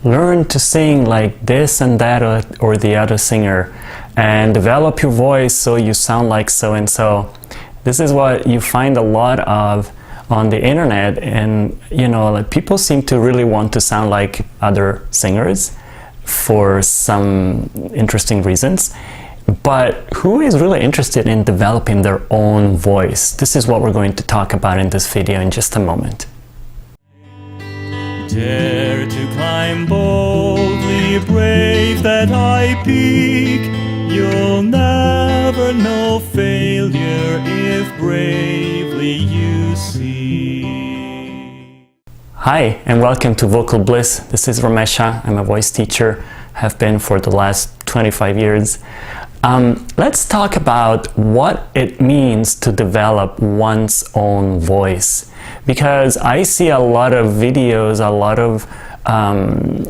learn to sing like this and that or the other singer, and develop your voice so you sound like so and so. This is what you find a lot of on the internet, and like people seem to really want to sound like other singers for some interesting reasons. But who is really interested in developing their own voice? This is what we're going to talk about in this video in just a moment. Dare to climb boldly, brave that high peak. You'll never know failure if bravely you seek. Hi, and welcome to Vocal Bliss. This is Ramesha. I'm a voice teacher, have been for the last 25 years. Let's talk about what it means to develop one's own voice, because I see a lot of videos, a lot of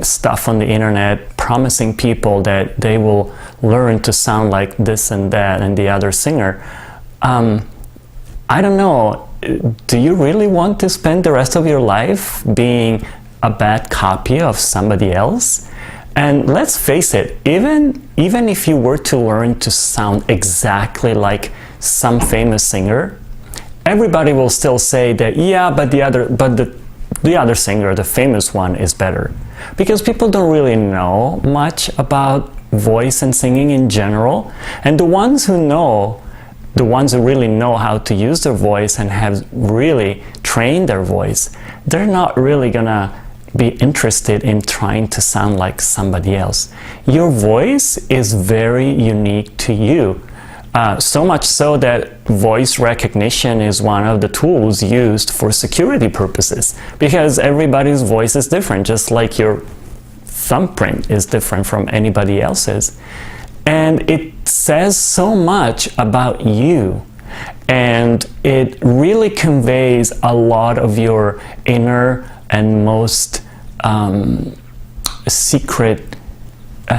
stuff on the internet promising people that they will learn to sound like this and that and the other singer. I don't know, do you really want to spend the rest of your life being a bad copy of somebody else? And let's face it, even if you were to learn to sound exactly like some famous singer, everybody will still say that, yeah, but the other singer, the famous one, is better. Because people don't really know much about voice and singing in general. And the ones who really know how to use their voice and have really trained their voice, they're not really gonna be interested in trying to sound like somebody else. Your voice is very unique to you. So much so that voice recognition is one of the tools used for security purposes, because everybody's voice is different, just like your thumbprint is different from anybody else's. And it says so much about you, and it really conveys a lot of your inner and most secret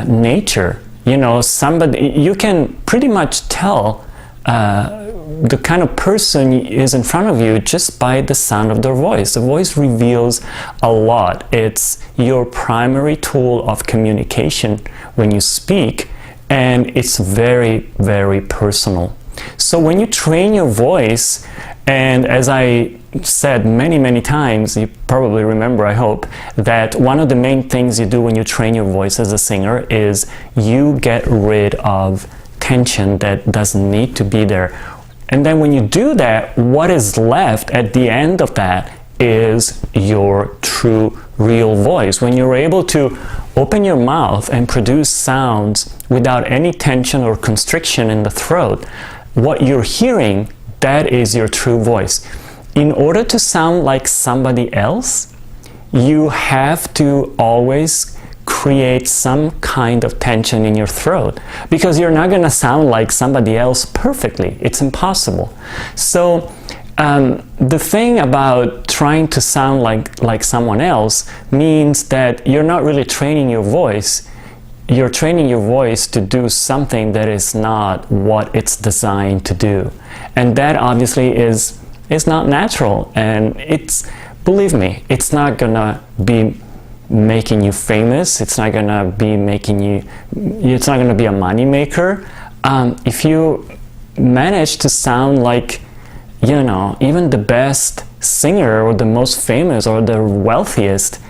nature. You can pretty much tell the kind of person is in front of you just by the sound of their voice. The voice reveals a lot. It's your primary tool of communication when you speak, and it's very, very personal. So when you train your voice, and as I said many times, you probably remember, I hope, that one of the main things you do when you train your voice as a singer is you get rid of tension that doesn't need to be there. And then when you do that, what is left at the end of that is your true, real voice. When you're able to open your mouth and produce sounds without any tension or constriction in the throat, what you're hearing, that is your true voice. In order to sound like somebody else, you have to always create some kind of tension in your throat, because you're not going to sound like somebody else perfectly. It's impossible. So the thing about trying to sound like someone else means that you're not really training your voice. You're training your voice to do something that is not what it's designed to do. And that obviously is not natural, and believe me, it's not gonna be making you famous. It's not gonna be it's not gonna be a money maker. If you manage to sound like, even the best singer or the most famous or the wealthiest,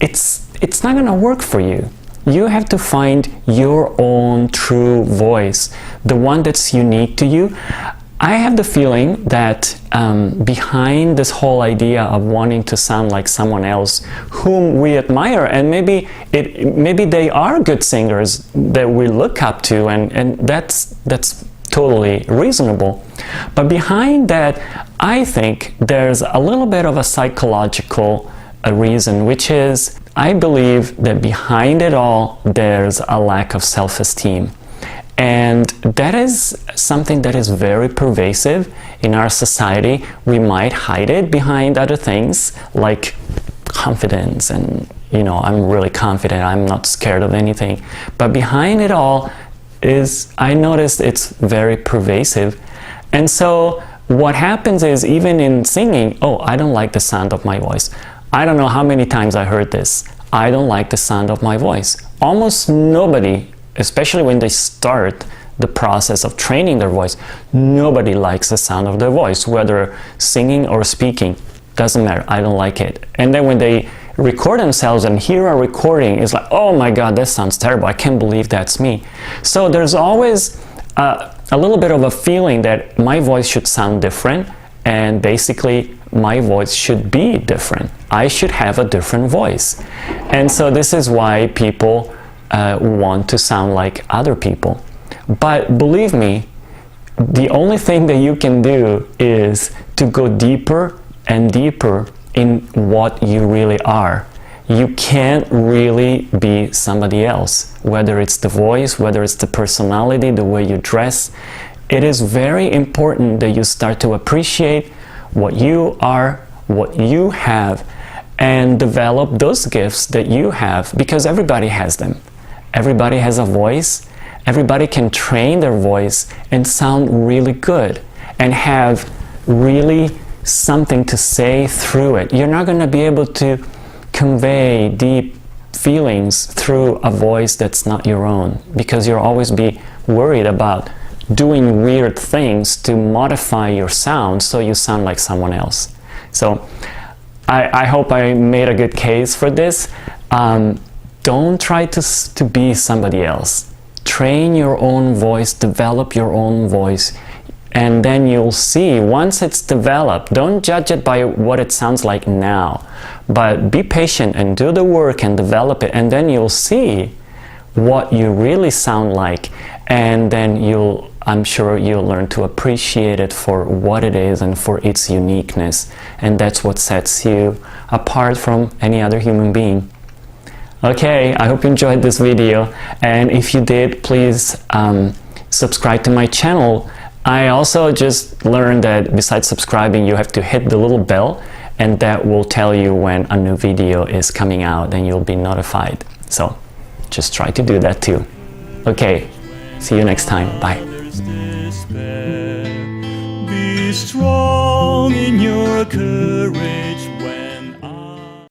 it's not gonna work for you. You have to find your own true voice, the one that's unique to you. I have the feeling that behind this whole idea of wanting to sound like someone else whom we admire, and maybe they are good singers that we look up to, and that's totally reasonable. But behind that, I think there's a little bit of a psychological reason, which is, I believe that behind it all, there's a lack of self-esteem. And that is something that is very pervasive in our society. We might hide it behind other things like confidence and, I'm really confident, I'm not scared of anything. But behind it all I noticed it's very pervasive. And so what happens is, even in singing, I don't like the sound of my voice. I don't know how many times I heard this. I don't like the sound of my voice. Almost nobody, especially when they start the process of training their voice, nobody likes the sound of their voice, whether singing or speaking. Doesn't matter, I don't like it. And then when they record themselves and hear a recording, it's like, oh my god, that sounds terrible, I can't believe that's me. So there's always a little bit of a feeling that my voice should sound different, and basically my voice should be different. I should have a different voice. And so this is why people want to sound like other people. But believe me, the only thing that you can do is to go deeper and deeper in what you really are. You can't really be somebody else, whether it's the voice, whether it's the personality, the way you dress. It is very important that you start to appreciate what you are, what you have, and develop those gifts that you have, because everybody has them. Everybody has a voice. Everybody can train their voice and sound really good and have really something to say through it. You're not going to be able to convey deep feelings through a voice that's not your own, because you'll always be worried about doing weird things to modify your sound so you sound like someone else. So I hope I made a good case for this. Don't try to be somebody else. Train your own voice, develop your own voice, and then you'll see, once it's developed, don't judge it by what it sounds like now, but be patient and do the work and develop it, and then you'll see what you really sound like, and then I'm sure you'll learn to appreciate it for what it is and for its uniqueness, and that's what sets you apart from any other human being. Okay, I hope you enjoyed this video, and if you did, please subscribe to my channel. I also just learned that besides subscribing, you have to hit the little bell, and that will tell you when a new video is coming out, and you'll be notified. So just try to do that too. Okay, see you next time. Bye. Be strong in your courage.